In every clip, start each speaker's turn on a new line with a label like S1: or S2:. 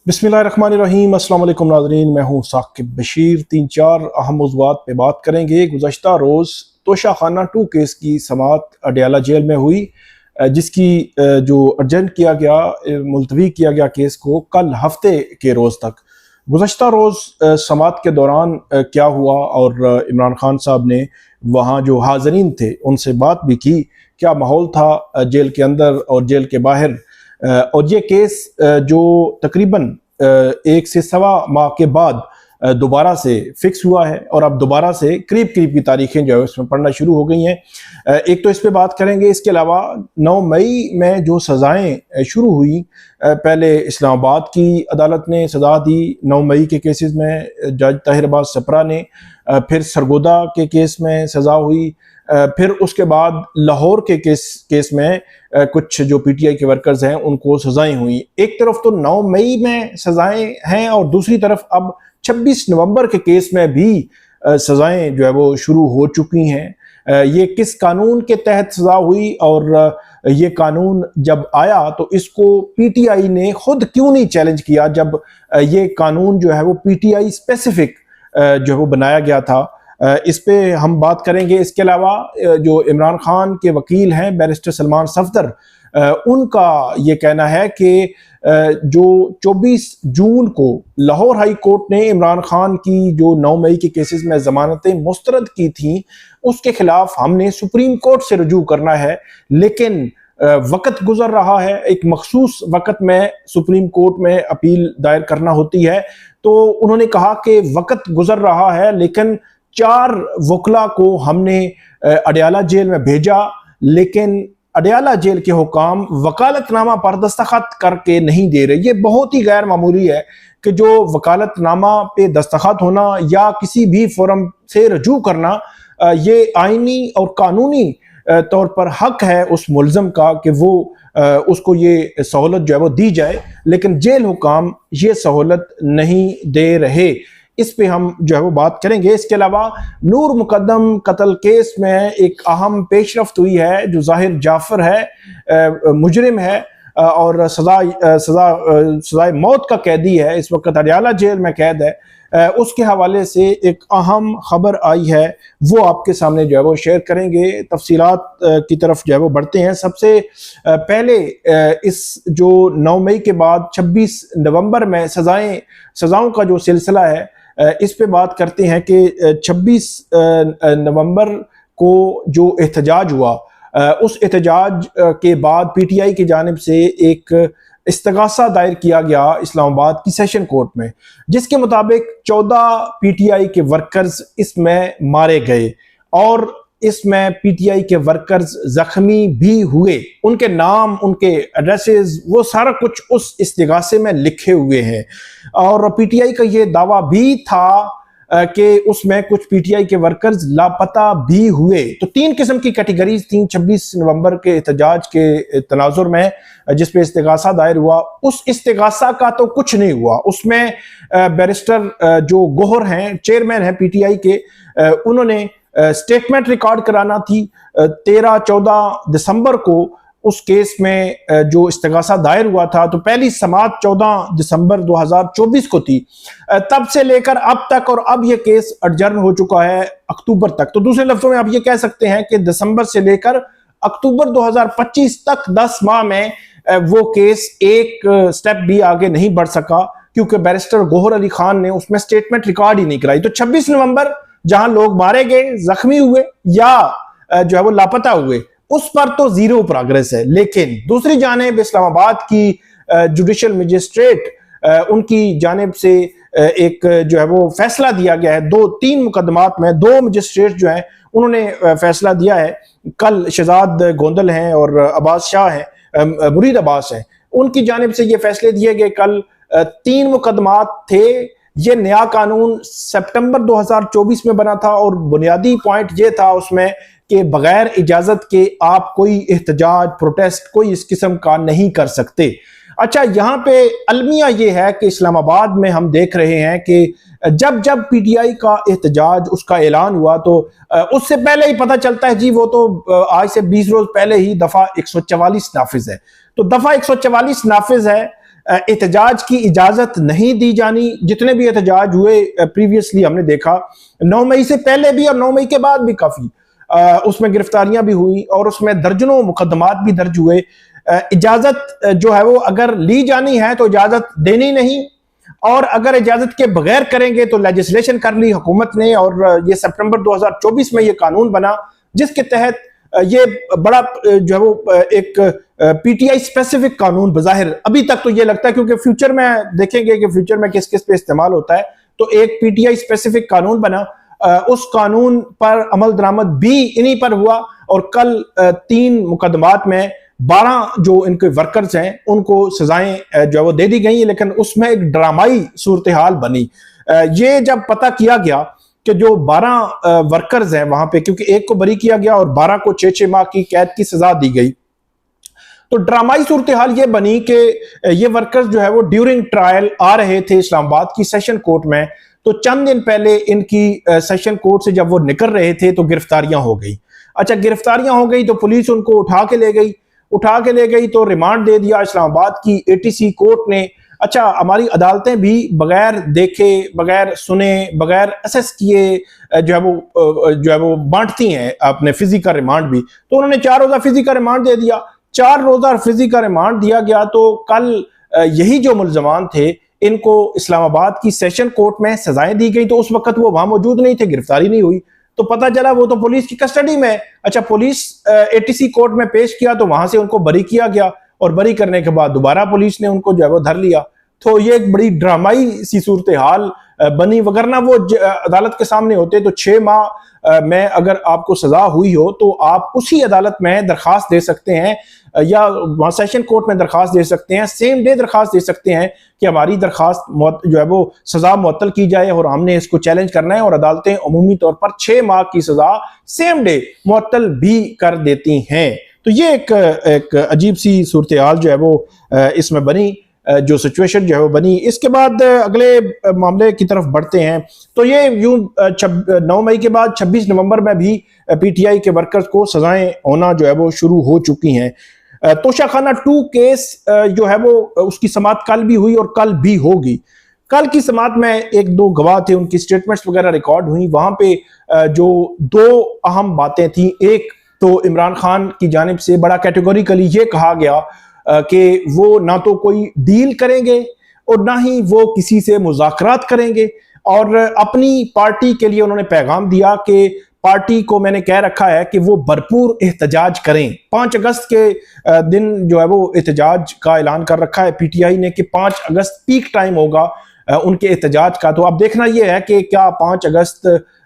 S1: बिस्मिल्लाहिर्रहमानिर्रहीम। अस्सलाम वालेकुम नाज़रीन, मैं हूँ साकिब बशीर। 3-4 अहम मौज़ूआत पे बात करेंगे। गुज़श्ता रोज़ तोशा खाना 2 केस की समाअत अडयाला जेल में हुई, जिसकी जो अर्जेंट किया गया, मुलतवी किया गया केस को कल हफ्ते के रोज़ तक। गुज़श्ता रोज़ समाअत के दौरान क्या हुआ और इमरान खान साहब ने वहाँ जो हाज़रीन थे उनसे बात भी की, क्या माहौल था जेल के अंदर और जेल के बाहर। और ये केस जो तकरीबन 1 से सवा माह के बाद दोबारा से फिक्स हुआ है और अब दोबारा से करीब करीब की तारीखें जो है उसमें पढ़ना शुरू हो गई हैं। एक तो इस पे बात करेंगे, इसके अलावा 9 मई में जो सज़ाएं शुरू हुई, पहले इस्लामाबाद की अदालत ने सज़ा दी 9 मई के केसेस में, जज ताहिर अब्बास सपरा ने। फिर सरगोदा के केस में सज़ा हुई, फिर उसके बाद लाहौर के केस में कुछ जो पीटीआई के वर्कर्स हैं उनको सज़ाएं हुई। एक तरफ तो 9 मई में सज़ाएं हैं और दूसरी तरफ अब 26 नवंबर के केस में भी सज़ाएं जो है वो शुरू हो चुकी हैं। ये किस कानून के तहत सज़ा हुई और ये कानून जब आया तो इसको पीटीआई ने खुद क्यों नहीं चैलेंज किया, जब ये कानून जो है वो पीटीआई स्पेसिफिक जो है वो बनाया गया था। इस पे हम बात करेंगे। इसके अलावा जो इमरान खान के वकील हैं बैरिस्टर सलमान सफदर, उनका ये कहना है कि जो 24 जून को लाहौर हाई कोर्ट ने इमरान खान की जो 9 मई के केसेस में ज़मानतें मुस्तरद की थी उसके खिलाफ हमने सुप्रीम कोर्ट से रुजू करना है, लेकिन वक़्त गुजर रहा है, एक मखसूस वक़्त में सुप्रीम कोर्ट में अपील दायर करना होती है। तो उन्होंने कहा कि वक़्त गुजर रहा है, लेकिन 4 वकला को हमने अडयाला जेल में भेजा, लेकिन अडयाला जेल के हुकाम वकालतनामा पर दस्तखत करके नहीं दे रहे। ये बहुत ही गैर मामूली है कि जो वकालतनामा पे दस्तखत होना या किसी भी फोरम से रजू करना, ये आईनी और कानूनी तौर पर हक है उस मुल्ज़म का कि वो उसको ये सहूलत जो है वो दी जाए, लेकिन जेल हुकाम ये सहूलत नहीं दे रहे। इस पे हम जो है वो बात करेंगे। इसके अलावा नूर मुकद्दम कत्ल केस में एक अहम पेशरफ्त हुई है। जो ज़ाहिर जाफर है मुजरिम है और सज़ाए मौत का कैदी है, इस वक्त अडयाला जेल में कैद है। उसके हवाले से एक अहम खबर आई है, वो आपके सामने जो है वो शेयर करेंगे। तफसीलात की तरफ जो है वो बढ़ते हैं। सबसे पहले इस जो 9 मई के बाद 26 नवंबर में सज़ाओं का जो सिलसिला है, इस पे बात करते हैं कि 26 नवंबर को जो एहतजाज हुआ, उस एहतजाज के बाद पीटीआई की जानिब से एक इस्तगासा दायर किया गया इस्लामाबाद की सेशन कोर्ट में, जिसके मुताबिक 14 पीटीआई के वर्कर्स इसमें मारे गए और इसमें पीटीआई के वर्कर्स जख्मी भी हुए। उनके नाम, उनके एड्रेसेस, वो सारा कुछ उस इस्तिगासे में लिखे हुए हैं। और पीटीआई का ये दावा भी था कि उसमें कुछ पीटीआई के वर्कर्स लापता भी हुए। तो 3 किस्म की कैटेगरीज थी 26 नवंबर के एहतजाज के तनाजुर में, जिस पे इस्तिगासा दायर हुआ। उस इस्तिगासा का तो कुछ नहीं हुआ। उसमें बैरिस्टर जो गोहर हैं, चेयरमैन हैं पीटीआई के, उन्होंने स्टेटमेंट रिकॉर्ड कराना थी। 13-14 दिसंबर को उस केस में जो इस्तिगासा दायर हुआ था, तो पहली समाअत 14 दिसंबर 2024 को थी। तब से लेकर अब तक, और अब यह केस अडजर्न हो चुका है अक्टूबर तक। तो दूसरे लफ्जों में आप ये कह सकते हैं कि दिसंबर से लेकर अक्टूबर 2025 तक 10 माह में वो केस एक स्टेप भी आगे नहीं बढ़ सका, क्योंकि बैरिस्टर गोहर अली खान ने उसमें स्टेटमेंट रिकॉर्ड ही नहीं कराई। तो 26 नवंबर जहां लोग मारे गए, जख्मी हुए या जो है वो लापता हुए, उस पर तो जीरो प्रोग्रेस है। लेकिन दूसरी जानिब इस्लामाबाद की जुडिशियल मजिस्ट्रेट, उनकी जानिब से एक जो है वो फैसला दिया गया है। 2-3 मुकदमात में 2 मजिस्ट्रेट जो हैं उन्होंने फैसला दिया है। कल शहजाद गोंदल हैं और अब्बास शाह हैं, मुरीद अब्बास हैं, उनकी जानिब से ये फैसले दिए गए। कल 3 मुकदमात थे। ये नया कानून सितंबर 2024 में बना था और बुनियादी पॉइंट ये था उसमें कि बगैर इजाजत के आप कोई एहतजाज, प्रोटेस्ट, कोई इस किस्म का नहीं कर सकते। अच्छा, यहाँ पे अलमिया ये है कि इस्लामाबाद में हम देख रहे हैं कि जब जब पीटीआई का एहतजाज, उसका ऐलान हुआ, तो उससे पहले ही पता चलता है जी वो तो आज से 20 रोज पहले ही दफा 144 नाफिज है। तो दफा 144 नाफिज है, एहतजाज की इजाज़त नहीं दी जानी। जितने भी एहतजाज हुए प्रीवियसली हमने देखा 9 मई से पहले भी और 9 मई के बाद भी काफ़ी उसमें गिरफ्तारियां भी हुई और उसमें दर्जनों मुकदमात भी दर्ज हुए। इजाज़त जो है वो अगर ली जानी है तो इजाज़त देनी नहीं, और अगर इजाज़त के बगैर करेंगे तो लेजिस्लेशन कर ली हुकूमत ने, और ये सितंबर 2024 में ये कानून बना जिसके तहत ये बड़ा जो है वो एक पीटीआई स्पेसिफिक कानून बज़ाहिर अभी तक तो ये लगता है, क्योंकि फ्यूचर में देखेंगे कि फ्यूचर में किस किस पे इस्तेमाल होता है, तो एक पीटीआई स्पेसिफिक कानून बना। उस कानून पर अमल दरामद भी इन्हीं पर हुआ, और कल 3 मुकदमात में 12 जो इनके वर्कर्स हैं उनको सजाएं जो है वो दे दी गई, लेकिन उसमें एक ड्रामाई सूरत हाल बनी। ये जब पता किया गया कि जो 12 वर्कर्स हैं वहां पे, क्योंकि एक को बरी किया गया और 12 को 6-6 माह की कैद की सजा दी गई, तो ड्रामाई सूरत हाल ये बनी कि ये वर्कर्स जो है वो ड्यूरिंग ट्रायल आ रहे थे इस्लामाबाद की सेशन कोर्ट में। तो चंद दिन पहले इनकी सेशन कोर्ट से जब वो निकल रहे थे तो गिरफ्तारियां हो गई। अच्छा, गिरफ्तारियां हो गई तो पुलिस उनको उठा के ले गई तो रिमांड दे दिया इस्लामाबाद की एटीसी कोर्ट ने। अच्छा, हमारी अदालतें भी बगैर देखे, बगैर सुने, बगैर असेस किए जो है वो बांटती हैं अपने फिजिकल रिमांड भी। तो उन्होंने 4 रोजा फिजिकल रिमांड दे दिया। 4 रोजा फिजिकल रिमांड दिया गया तो कल यही जो मुल्जमान थे इनको इस्लामाबाद की सेशन कोर्ट में सजाएं दी गई। तो उस वक्त वो वहां मौजूद नहीं थे, गिरफ्तारी नहीं हुई, तो पता चला वो तो पुलिस की कस्टडी में। अच्छा, पुलिस एटीसी कोर्ट में पेश किया तो वहां से उनको बरी किया गया, और बरी करने के बाद दोबारा पुलिस ने उनको जो है वो धर लिया। तो ये एक बड़ी ड्रामाई सी सूरत हाल बनी, वगरना वो अदालत के सामने होते तो 6 माह में अगर आपको सजा हुई हो तो आप उसी अदालत में दरखास्त दे सकते हैं, या वहाँ सेशन कोर्ट में दरखास्त दे सकते हैं, सेम डे दरखास्त दे सकते हैं कि हमारी दरखास्त जो है वो सजा मुअत्तल की जाए और हमने इसको चैलेंज करना है, और अदालतें अमूमी तौर पर 6 माह की सजा सेम डे मुअत्तल भी कर देती हैं। तो ये एक अजीब सी सूरत हाल जो है वो इसमें बनी, जो सिचुएशन जो है वो बनी। इसके बाद अगले मामले की तरफ बढ़ते हैं। तो ये यूं 9 मई के बाद 26 नवंबर में भी पीटीआई के वर्कर्स को सजाएं होना जो है वो शुरू हो चुकी हैं। तोशाखाना 2 केस जो है वो उसकी समाअत कल भी हुई और कल भी होगी। कल की समाअत में 1-2 गवाह थे, उनकी स्टेटमेंट्स वगैरह रिकॉर्ड हुई। वहां पे जो 2 अहम बातें थी, एक तो इमरान खान की जानिब से बड़ा कैटेगोरिकली ये कहा गया कि वो ना तो कोई डील करेंगे और ना ही वो किसी से मुज़ाकरात करेंगे, और अपनी पार्टी के लिए उन्होंने पैगाम दिया कि पार्टी को मैंने कह रखा है कि वो भरपूर एहतजाज करें। 5 अगस्त के दिन जो है वो एहतजाज का ऐलान कर रखा है पीटीआई ने कि 5 अगस्त पीक टाइम होगा उनके एहतजाज का। तो अब देखना यह है कि क्या 5 अगस्त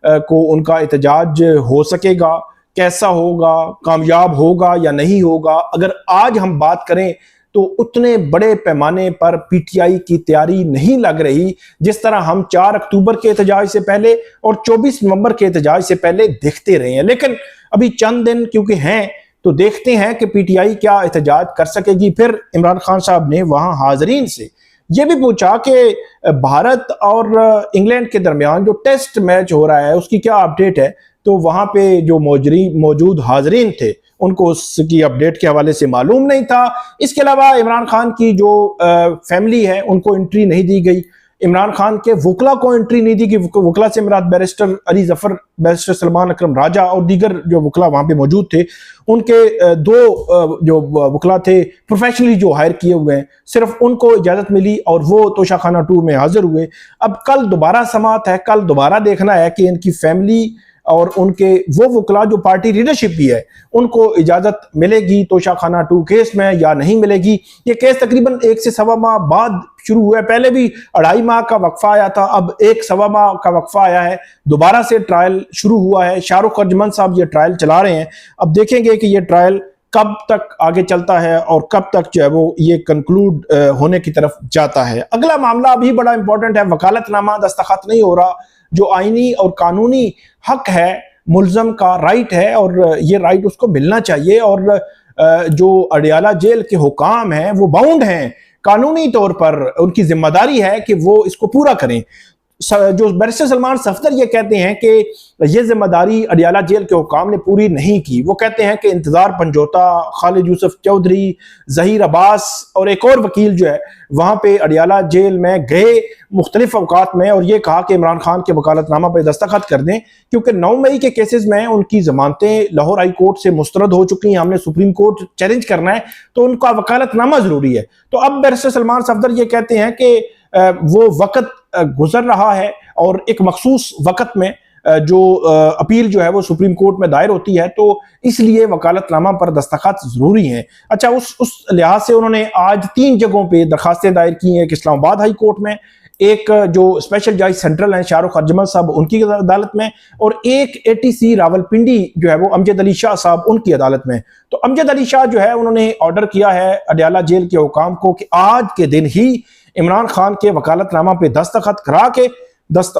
S1: को उनका एहतजाज हो सकेगा, कैसा होगा, कामयाब होगा या नहीं होगा। अगर आज हम बात करें तो उतने बड़े पैमाने पर पीटीआई की तैयारी नहीं लग रही जिस तरह हम 4 अक्टूबर के एहतजाज से पहले और 24 नवंबर के एहतजाज से पहले देखते रहे हैं। लेकिन अभी चंद दिन क्योंकि हैं तो देखते हैं कि पीटीआई क्या एहतजाज कर सकेगी। फिर इमरान खान साहब ने वहां हाजरीन से यह भी पूछा कि भारत और इंग्लैंड के दरमियान जो टेस्ट मैच हो रहा है उसकी क्या अपडेट है। तो वहां पे जो मौजूद हाजरीन थे उनको उसकी अपडेट के हवाले से मालूम नहीं था। इसके अलावा इमरान खान की जो फैमिली है उनको एंट्री नहीं दी गई, इमरान खान के वकला को एंट्री नहीं दी गई। वकला से मुराद बैरिस्टर अली जफर, बैरिस्टर सलमान अकरम राजा और दीगर जो वकला वहां पे मौजूद थे, उनके 2 जो वकला थे प्रोफेशनली जो हायर किए हुए हैं, सिर्फ उनको इजाजत मिली और वो तोशाखाना 2 में हाजिर हुए। अब कल दोबारा समाअत है, कल दोबारा देखना है कि इनकी फैमिली और उनके वो वकला जो पार्टी लीडरशिप भी है उनको इजाजत मिलेगी तोशाखाना 2 केस में या नहीं मिलेगी। ये केस तकरीबन 1 से सवा माह बाद शुरू हुआ है। पहले भी 2.5 माह का वक्फा आया था, अब 1 सवा माह का वक्फा आया है, दोबारा से ट्रायल शुरू हुआ है। शाहरुख अर्जमन साहब ये ट्रायल चला रहे हैं। अब देखेंगे कि ये ट्रायल कब तक आगे चलता है और कब तक जो है वो ये कंक्लूड होने की तरफ जाता है। अगला मामला भी बड़ा इंपॉर्टेंट है। वकालतनामा दस्तखत नहीं हो रहा, जो आईनी और कानूनी हक है मुल्जम का, राइट है, और ये राइट उसको मिलना चाहिए। और जो अडियाला जेल के हुकाम हैं वो बाउंड हैं कानूनी तौर पर, उनकी जिम्मेदारी है कि वो इसको पूरा करें। जो बैरिस्टर सलमान सफदर ये कहते हैं कि ये जिम्मेदारी अडियाला जेल के हुकाम ने पूरी नहीं की। वो कहते हैं कि इंतजार पंजोता, खालिद यूसुफ चौधरी, जहीर अब्बास और एक और वकील जो है वहां पे अडियाला जेल में गए मुख्तलिफ अवकात में, और ये कहा कि इमरान खान के वकालतनामा पर दस्तखत कर दें, क्योंकि 9 मई के केसेस में उनकी जमानतें लाहौर हाई कोर्ट से मुस्तरद हो चुकी हैं, हमने सुप्रीम कोर्ट चैलेंज करना है, तो उनका वकालतनामा जरूरी है। तो अब बैरिस्टर सलमान सफदर ये कहते हैं कि वो वक्त गुजर रहा है और एक मखसूस वक्त में जो अपील जो है वो सुप्रीम कोर्ट में दायर होती है, तो इसलिए वकालतनामा पर दस्तखत जरूरी है। अच्छा, उस लिहाज से उन्होंने आज 3 जगहों पे दरखास्तें दायर की हैं, एक इस्लामाबाद हाई कोर्ट में, एक जो स्पेशल जज सेंट्रल हैं शाहरुख अजमल साहब उनकी अदालत में, और एक ATC रावलपिंडी जो है वो अमजद अली शाह साहब उनकी अदालत में। तो अमजद अली शाह जो है उन्होंने ऑर्डर किया है अडियाला जेल के हुकाम को कि आज के दिन ही इमरान खान के वकालतनामा पे दस्तखत करा के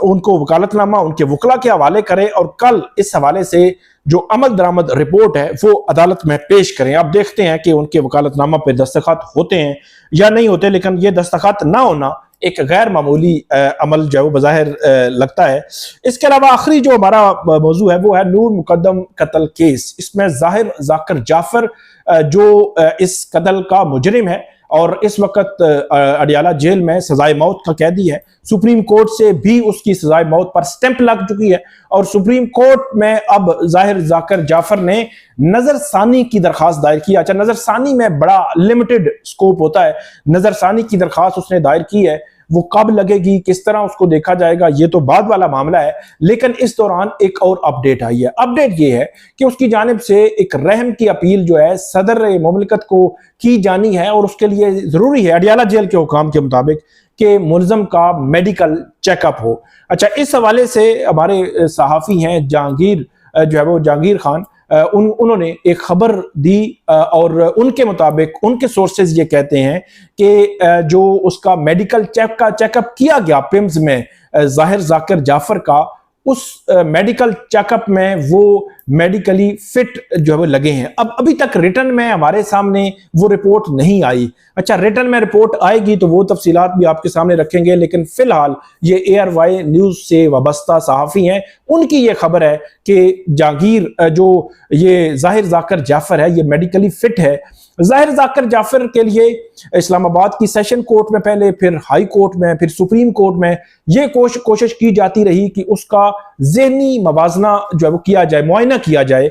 S1: उनको वकालतनामा उनके वकला के हवाले करें, और कल इस हवाले से जो अमल दरामद रिपोर्ट है वो अदालत में पेश करें। अब देखते हैं कि उनके वकालतनामा पे दस्तखत होते हैं या नहीं होते, लेकिन ये दस्तखत ना होना एक गैर मामूली अमल जो है वो बज़ाहिर लगता है। इसके अलावा आखिरी जो हमारा मौजू है वो है नूर मुकद्दम कत्ल केस। इसमें जाहिर जाकिर जाफर जो इस कत्ल का मुजरिम है और इस वक्त अडियाला जेल में सजाए मौत का कैदी है, सुप्रीम कोर्ट से भी उसकी सजाए मौत पर स्टैंप लग चुकी है, और सुप्रीम कोर्ट में अब जाहिर जाकिर जाफर ने नजरसानी की दरखास्त दायर की। अच्छा, नजरसानी में बड़ा लिमिटेड स्कोप होता है, नजरसानी की दरखास्त उसने दायर की है, वो कब लगेगी, किस तरह उसको देखा जाएगा, ये तो बाद वाला मामला है। लेकिन इस दौरान एक और अपडेट आई है। अपडेट ये है कि उसकी जानिब से एक रहम की अपील जो है सदर मुमलिकत को की जानी है, और उसके लिए जरूरी है अडियाला जेल के हुकाम के मुताबिक कि मुलजम का मेडिकल चेकअप हो। अच्छा, इस हवाले से हमारे सहाफ़ी हैं जहांगीर जो है वो जहांगीर खान, उन्होंने एक खबर दी, और उनके मुताबिक उनके सोर्सेज ये कहते हैं कि जो उसका मेडिकल चेकअप किया गया पिम्स में जाहिर जाकिर जाफर का, उस मेडिकल चेकअप में वो मेडिकली फिट जो है वो लगे हैं। अब अभी तक रिटर्न में हमारे सामने वो रिपोर्ट नहीं आई। अच्छा, रिटर्न में रिपोर्ट आएगी तो वो तफसीलात भी आपके सामने रखेंगे, लेकिन फिलहाल ये ARY न्यूज से वाबस्ता सहाफ़ी हैं, उनकी ये खबर है कि जहांगीर जो ये जाहिर जाकिर जाफर है ये मेडिकली फिट है। जाहिर जाकिर जाफर के लिए इस्लामाबाद की सेशन कोर्ट में पहले, फिर हाई कोर्ट में, फिर सुप्रीम कोर्ट में ये कोशिश की जाती रही कि उसका ज़हनी मवाजना जो है वो किया जाए, मुआयना किया जाए,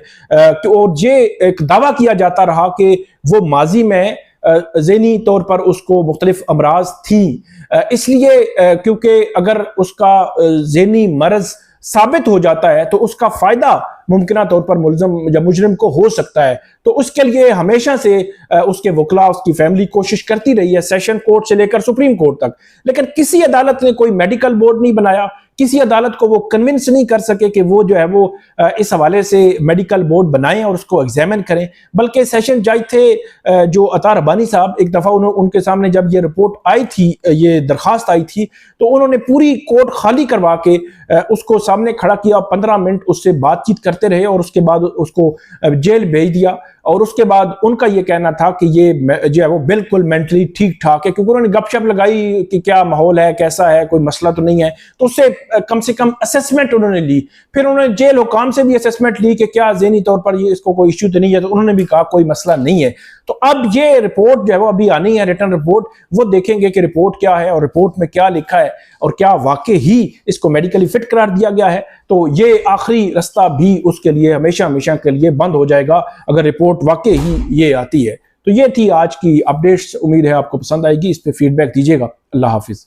S1: और ये एक दावा किया जाता रहा कि वो माजी में ज़हनी तौर पर उसको मुख्तलिफ अमराज थी, इसलिए क्योंकि अगर उसका ज़हनी मर्ज साबित हो जाता है तो उसका फायदा मुमकिन तौर पर मुलजम या मुजरिम को हो सकता है। तो उसके लिए हमेशा से उसके वकला, उसकी फैमिली कोशिश करती रही है, सेशन कोर्ट से लेकर सुप्रीम कोर्ट तक, लेकिन किसी अदालत ने कोई मेडिकल बोर्ड नहीं बनाया, किसी अदालत को वो कन्विंस नहीं कर सके कि वो जो है वो इस हवाले से मेडिकल बोर्ड बनाएं और उसको एग्जामिन करें। बल्कि सेशन जज थे जो अता रब्बानी साहब, एक दफ़ा उनके सामने जब ये रिपोर्ट आई थी, ये दरखास्त आई थी, तो उन्होंने पूरी कोर्ट खाली करवा के उसको सामने खड़ा किया, 15 मिनट उससे बातचीत करते रहे और उसके बाद उसको जेल भेज दिया। और उसके बाद उनका ये कहना था कि ये जो है वो बिल्कुल मेंटली ठीक ठाक है, क्योंकि उन्होंने गपशप लगाई कि क्या माहौल है, कैसा है, कोई मसला तो नहीं है, तो उससे कम से कम असेसमेंट उन्होंने ली। फिर उन्होंने जेल हुकाम से भी असेसमेंट ली कि क्या ज़हनी तौर पर ये इसको कोई इश्यू तो नहीं है, तो उन्होंने भी कहा कोई मसला नहीं है। तो अब ये रिपोर्ट जो है वो अभी आनी है, रिटर्न रिपोर्ट, वो देखेंगे कि रिपोर्ट क्या है और रिपोर्ट में क्या लिखा है और क्या वाकई ही इसको मेडिकली फिट करार दिया गया है। तो ये आखिरी रास्ता भी उसके लिए हमेशा हमेशा के लिए बंद हो जाएगा अगर रिपोर्ट वाकई ही ये आती है। तो ये थी आज की अपडेट्स, उम्मीद है आपको पसंद आएगी, इस पे फीडबैक दीजिएगा। अल्लाह हाफिज।